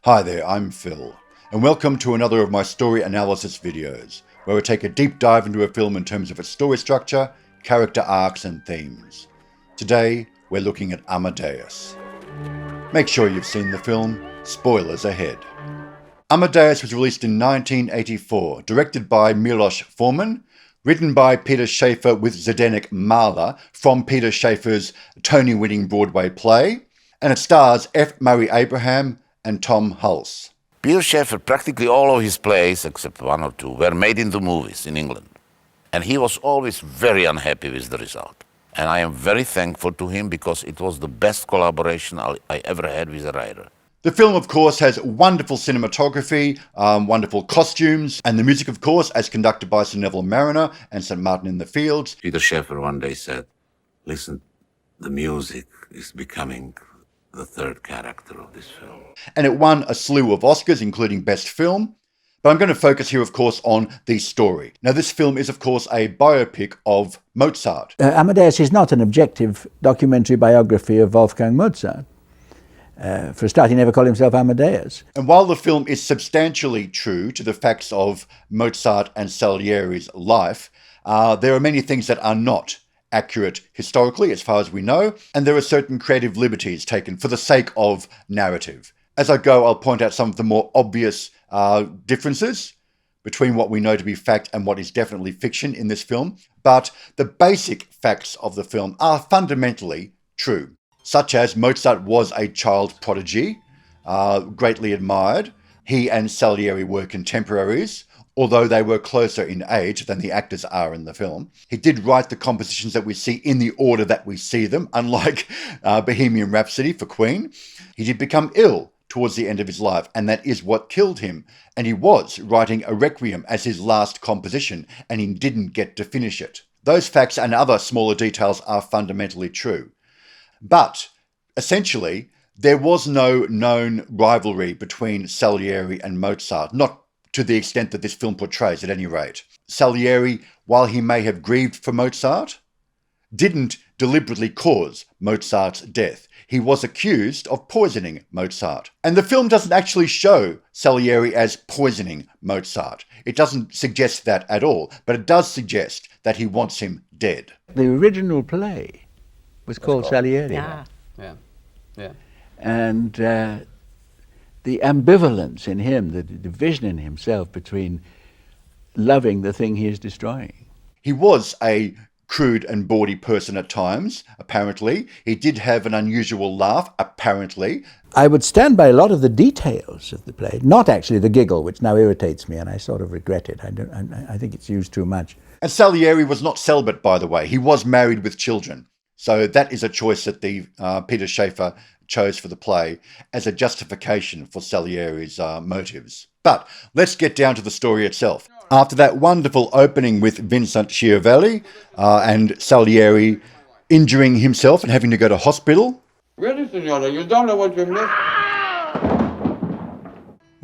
Hi there, I'm Phil, and welcome to another of my story analysis videos, where we take a deep dive into a film in terms of its story structure, character arcs and themes. Today, we're looking at Amadeus. Make sure you've seen the film, spoilers ahead. Amadeus was released in 1984, directed by Milos Forman, written by Peter Shaffer with Zdenek Mahler from Peter Shaffer's Tony-winning Broadway play, and it stars F. Murray Abraham and Tom Hulse. Peter Shaffer, practically all of his plays, except one or two, were made into movies in England. And he was always very unhappy with the result. And I am very thankful to him because it was the best collaboration I ever had with a writer. The film, of course, has wonderful cinematography, wonderful costumes, and the music, of course, as conducted by Sir Neville Marriner and St. Martin in the Fields. Peter Shaffer one day said, "Listen, the music is becoming the third character of this film." And it won a slew of Oscars, including Best Film. But I'm going to focus here, of course, on the story. Now, this film is, of course, a biopic of Mozart. Amadeus is not an objective documentary biography of Wolfgang Mozart. For a start, he never called himself Amadeus. And while the film is substantially true to the facts of Mozart and Salieri's life, there are many things that are not accurate historically, as far as we know, and there are certain creative liberties taken for the sake of narrative. As I go, I'll point out some of the more obvious differences between what we know to be fact and what is definitely fiction in this film, but the basic facts of the film are fundamentally true, such as Mozart was a child prodigy, greatly admired. He and Salieri were contemporaries, although they were closer in age than the actors are in the film. He did write the compositions that we see in the order that we see them, unlike Bohemian Rhapsody for Queen. He did become ill towards the end of his life, and that is what killed him. And he was writing a Requiem as his last composition, and he didn't get to finish it. Those facts and other smaller details are fundamentally true. But, essentially, there was no known rivalry between Salieri and Mozart, not to the extent that this film portrays, at any rate. Salieri, while he may have grieved for Mozart, didn't deliberately cause Mozart's death. He was accused of poisoning Mozart. And the film doesn't actually show Salieri as poisoning Mozart. It doesn't suggest that at all, but it does suggest that he wants him dead. The original play was called Salieri. Yeah. And the ambivalence in him, the division in himself between loving the thing he is destroying. He was a crude and bawdy person at times, apparently. He did have an unusual laugh, apparently. I would stand by a lot of the details of the play, not actually the giggle, which now irritates me, and I sort of regret it. I think it's used too much. And Salieri was not celibate, by the way. He was married with children. So that is a choice that the Peter Shaffer chose for the play as a justification for Salieri's motives. But let's get down to the story itself. After that wonderful opening with Vincent Schiavelli and Salieri injuring himself and having to go to hospital, Really, Signora, you don't know what you missed?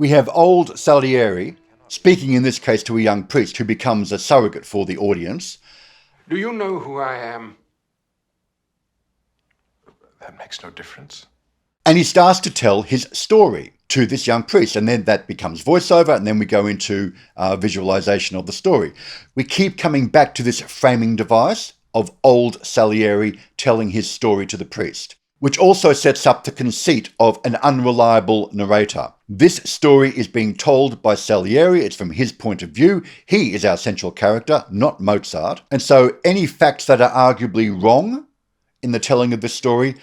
we have old Salieri speaking in this case to a young priest who becomes a surrogate for the audience. Do you know who I am? That makes no difference. And he starts to tell his story to this young priest, and then that becomes voiceover, and then we go into visualization of the story. We keep coming back to this framing device of old Salieri telling his story to the priest, which also sets up the conceit of an unreliable narrator. This story is being told by Salieri. It's from his point of view. He is our central character, not Mozart. And so any facts that are arguably wrong in the telling of this story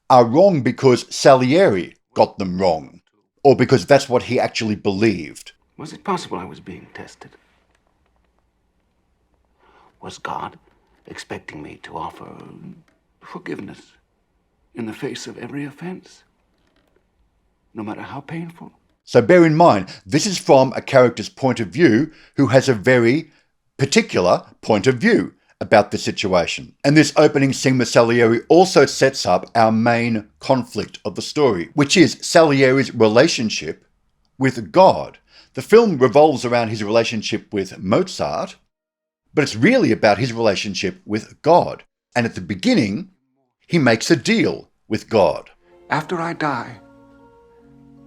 are wrong because Salieri got them wrong, or because that's what he actually believed. Was it possible I was being tested? Was God expecting me to offer forgiveness in the face of every offense, no matter how painful? So bear in mind, this is from a character's point of view who has a very particular point of view about the situation. And this opening scene with Salieri also sets up our main conflict of the story, which is Salieri's relationship with God. The film revolves around his relationship with Mozart, but it's really about his relationship with God. And at the beginning, he makes a deal with God. After I die,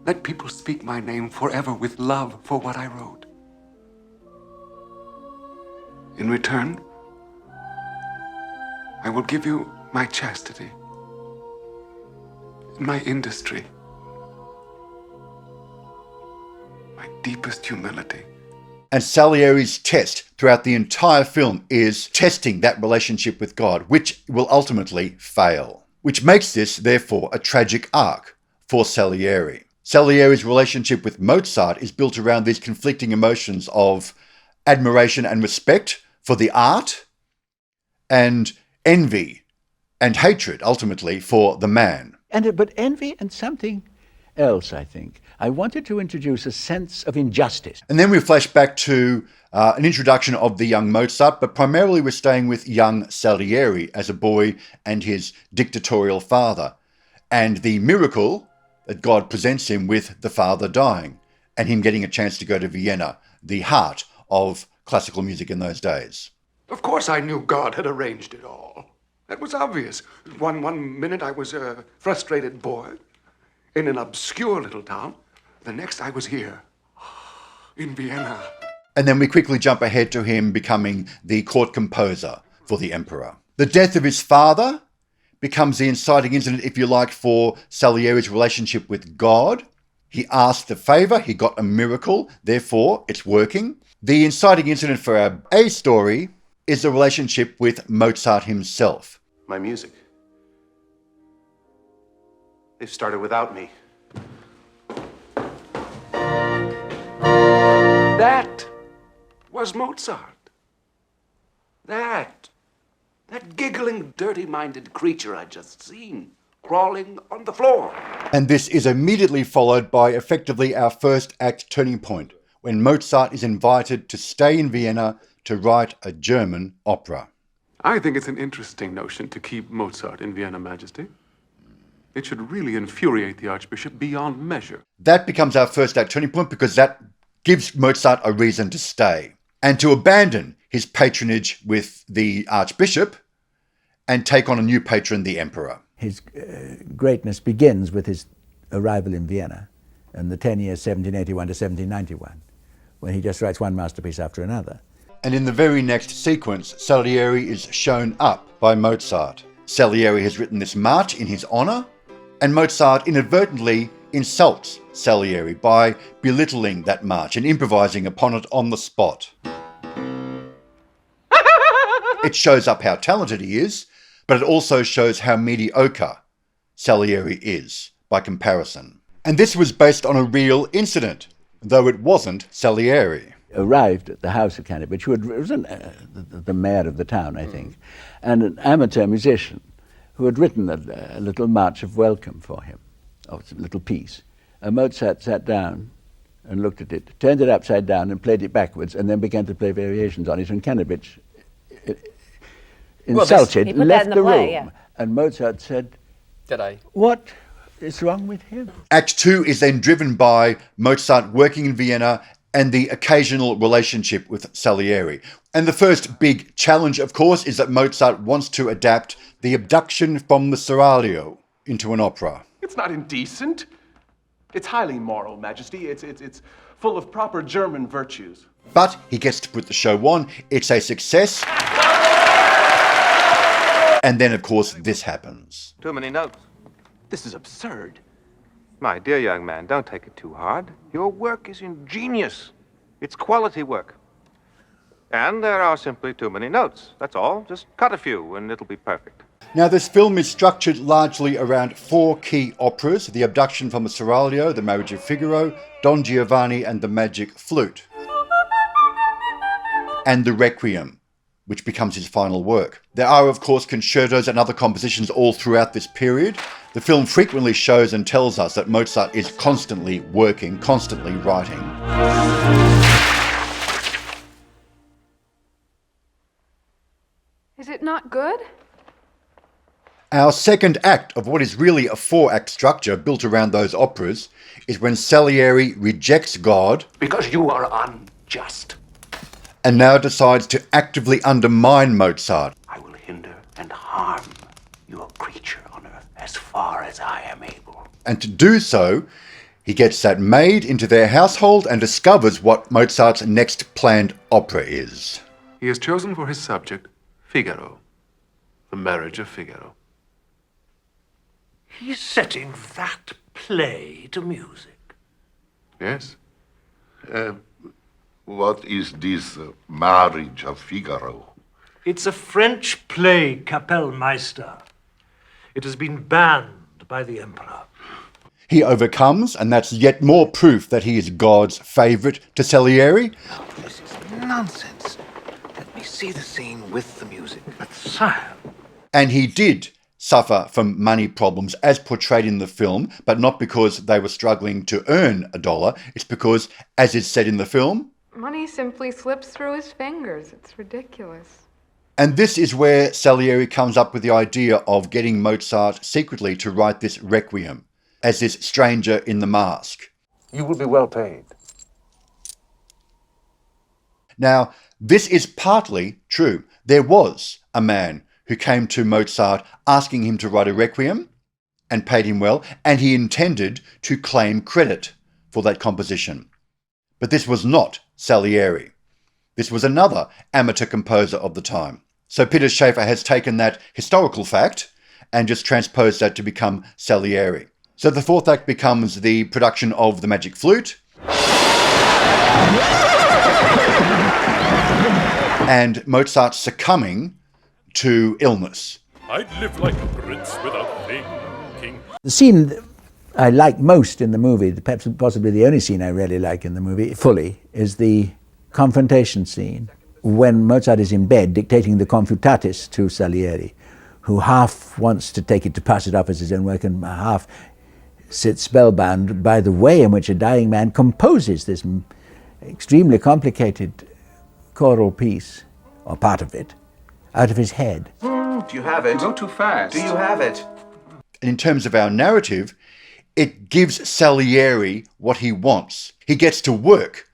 Let people speak my name forever with love for what I wrote. In return, I will give you my chastity, my industry, my deepest humility. And Salieri's test throughout the entire film is testing that relationship with God, which will ultimately fail. Which makes this, therefore, a tragic arc for Salieri. Salieri's relationship with Mozart is built around these conflicting emotions of admiration and respect for the art, and envy and hatred, ultimately, for the man. But envy and something else, I think. I wanted to introduce a sense of injustice. And then we flash back to an introduction of the young Mozart, but primarily we're staying with young Salieri as a boy and his dictatorial father, and the miracle that God presents him with the father dying, and him getting a chance to go to Vienna, the heart of classical music in those days. Of course I knew God had arranged it all. That was obvious. One minute I was a frustrated boy in an obscure little town. The next I was here, in Vienna. And then we quickly jump ahead to him becoming the court composer for the emperor. The death of his father becomes the inciting incident, if you like, for Salieri's relationship with God. He asked a favor, he got a miracle, therefore it's working. The inciting incident for our A story is the relationship with Mozart himself. My music. They've started without me. That was Mozart. That giggling, dirty-minded creature I'd just seen, crawling on the floor. And this is immediately followed by effectively our first act turning point, when Mozart is invited to stay in Vienna to write a German opera. I think it's an interesting notion to keep Mozart in Vienna, Majesty. It should really infuriate the Archbishop beyond measure. That becomes our first act turning point because that gives Mozart a reason to stay and to abandon his patronage with the Archbishop and take on a new patron, the Emperor. His greatness begins with his arrival in Vienna in the 10 years 1781 to 1791, when he just writes one masterpiece after another. And in the very next sequence, Salieri is shown up by Mozart. Salieri has written this march in his honor, and Mozart inadvertently insults Salieri by belittling that march and improvising upon it on the spot. It shows up how talented he is, but it also shows how mediocre Salieri is by comparison. And this was based on a real incident, though it wasn't Salieri. Arrived at the house of Cannabich, who was the mayor of the town, I think, and an amateur musician who had written a little march of welcome for him, a little piece. And Mozart sat down and looked at it, turned it upside down and played it backwards, and then began to play variations on it. And Cannabich, insulted, left the room. Yeah. And Mozart said, "What is wrong with him?" Act 2 is then driven by Mozart working in Vienna and the occasional relationship with Salieri. And the first big challenge, of course, is that Mozart wants to adapt The Abduction from the Seraglio into an opera. It's not indecent. It's highly moral, Majesty. It's full of proper German virtues. But he gets to put the show on. It's a success. And then, of course, this happens. Too many notes. This is absurd. My dear young man, don't take it too hard. Your work is ingenious. It's quality work. And there are simply too many notes. That's all. Just cut a few and it'll be perfect. Now, this film is structured largely around 4 key operas: The Abduction from the Seraglio, The Marriage of Figaro, Don Giovanni and the Magic Flute, and the Requiem, which becomes his final work. There are, of course, concertos and other compositions all throughout this period. The film frequently shows and tells us that Mozart is constantly working, constantly writing. Is it not good? Our second act of what is really a 4-act structure built around those operas is when Salieri rejects God Because you are unjust. and now decides to actively undermine Mozart. I will hinder and harm your creature on earth as far as I am able. And to do so, He gets that maid into their household and discovers what Mozart's next planned opera is. He has chosen for his subject Figaro, the marriage of Figaro. He's setting that play to music. Yes? What is this marriage of Figaro? It's a French play, Kapellmeister. It has been banned by the Emperor. He overcomes, and that's yet more proof that he is God's favourite to Salieri. Oh, this is nonsense. Let me see the scene with the music. But sire... And he did suffer from money problems as portrayed in the film, but not because they were struggling to earn $1. It's because, as is said in the film, money simply slips through his fingers. It's ridiculous. And this is where Salieri comes up with the idea of getting Mozart secretly to write this requiem as this stranger in the mask. You will be well paid. Now, this is partly true. There was a man who came to Mozart asking him to write a requiem and paid him well, and he intended to claim credit for that composition. But this was not Salieri. This was another amateur composer of the time. So Peter Schaeffer has taken that historical fact and just transposed that to become Salieri. So the fourth act becomes the production of The Magic Flute and Mozart succumbing to illness. I'd live like a prince without thinking. The scene I like most in the movie, perhaps possibly the only scene I really like in the movie fully, is the confrontation scene when Mozart is in bed dictating the Confutatis to Salieri, who half wants to take it to pass it off as his own work and half sits spellbound by the way in which a dying man composes this extremely complicated choral piece, or part of it, out of his head. Do you have it? You go too fast. Do you have it? And in terms of our narrative, it gives Salieri what he wants. He gets to work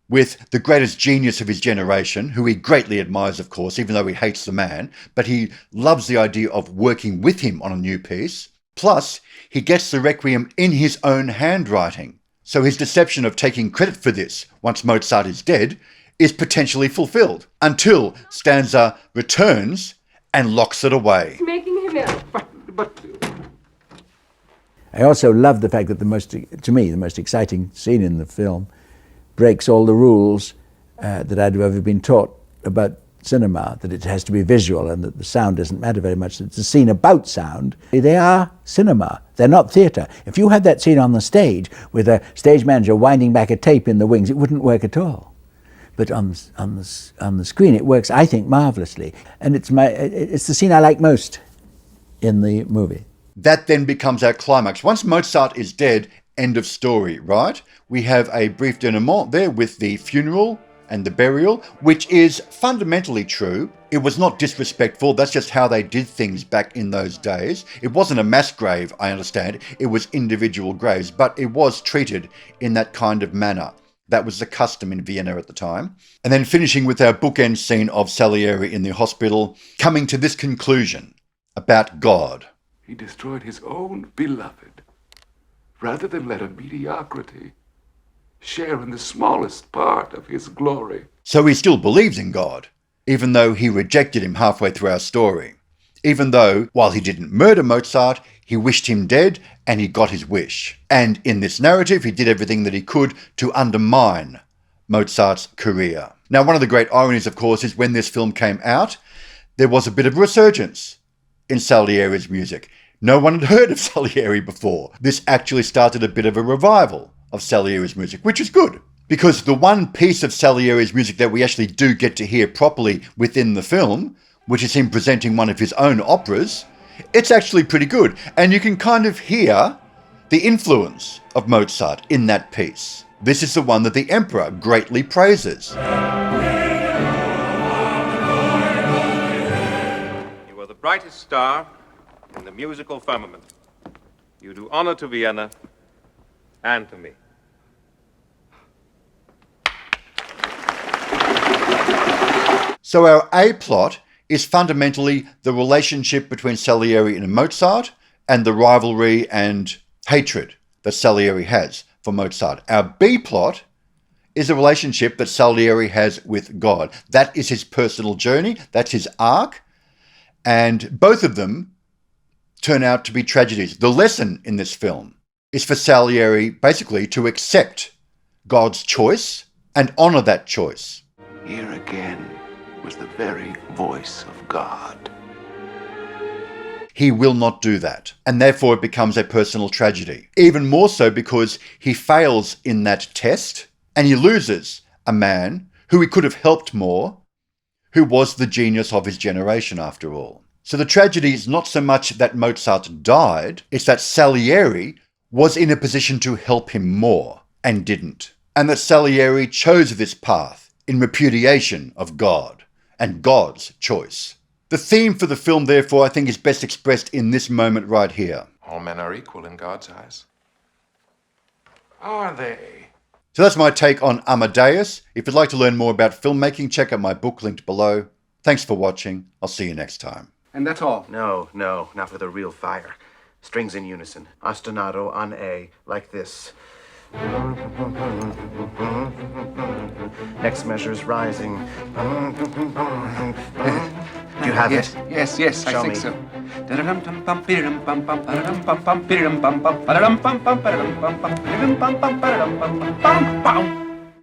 with the greatest genius of his generation, who he greatly admires, of course, even though he hates the man, but he loves the idea of working with him on a new piece. Plus, he gets the requiem in his own handwriting. So his deception of taking credit for this, once Mozart is dead, is potentially fulfilled, until Stanza returns and locks it away. It's making him ill. But I also love the fact that to me, the most exciting scene in the film breaks all the rules that I'd ever been taught about cinema, that it has to be visual and that the sound doesn't matter very much. It's a scene about sound. They are cinema. They're not theatre. If you had that scene on the stage with a stage manager winding back a tape in the wings, it wouldn't work at all. But on the screen, it works, I think, marvellously. And it's the scene I like most in the movie. That then becomes our climax. Once Mozart is dead, end of story, right? We have a brief denouement there with the funeral and the burial, which is fundamentally true. It was not disrespectful. That's just how they did things back in those days. It wasn't a mass grave, I understand. It was individual graves, but it was treated in that kind of manner. That was the custom in Vienna at the time. And then finishing with our bookend scene of Salieri in the hospital, coming to this conclusion about God. he destroyed his own beloved, rather than let a mediocrity share in the smallest part of his glory. So he still believes in God, even though he rejected him halfway through our story. Even though, while he didn't murder Mozart, he wished him dead and he got his wish. And in this narrative, he did everything that he could to undermine Mozart's career. Now, one of the great ironies, of course, is when this film came out, there was a bit of a resurgence in Salieri's music. No one had heard of Salieri before. This actually started a bit of a revival of Salieri's music, which is good. Because the one piece of Salieri's music that we actually do get to hear properly within the film, which is him presenting one of his own operas, it's actually pretty good. And you can kind of hear the influence of Mozart in that piece. This is the one that the Emperor greatly praises. You are the brightest star in the musical firmament. You do honor to Vienna and to me. So our A-plot is fundamentally the relationship between Salieri and Mozart and the rivalry and hatred that Salieri has for Mozart. Our B plot is a relationship that Salieri has with God. That is his personal journey. That's his arc. And both of them turn out to be tragedies. The lesson in this film is for Salieri basically to accept God's choice and honor that choice. Here again was the very voice of God. He will not do that, and therefore it becomes a personal tragedy. Even more so because he fails in that test, and he loses a man who he could have helped more, who was the genius of his generation after all. So the tragedy is not so much that Mozart died, it's that Salieri was in a position to help him more and didn't. And that Salieri chose this path in repudiation of God and God's choice. The theme for the film, therefore, I think is best expressed in this moment right here. All men are equal in God's eyes. Are they? So that's my take on Amadeus. If you'd like to learn more about filmmaking, check out my book linked below. Thanks for watching. I'll see you next time. And that's all? No, not with a real fire. Strings in unison. Ostinato on A, like this. Next measure's rising. Do you have it? Yes, I think so.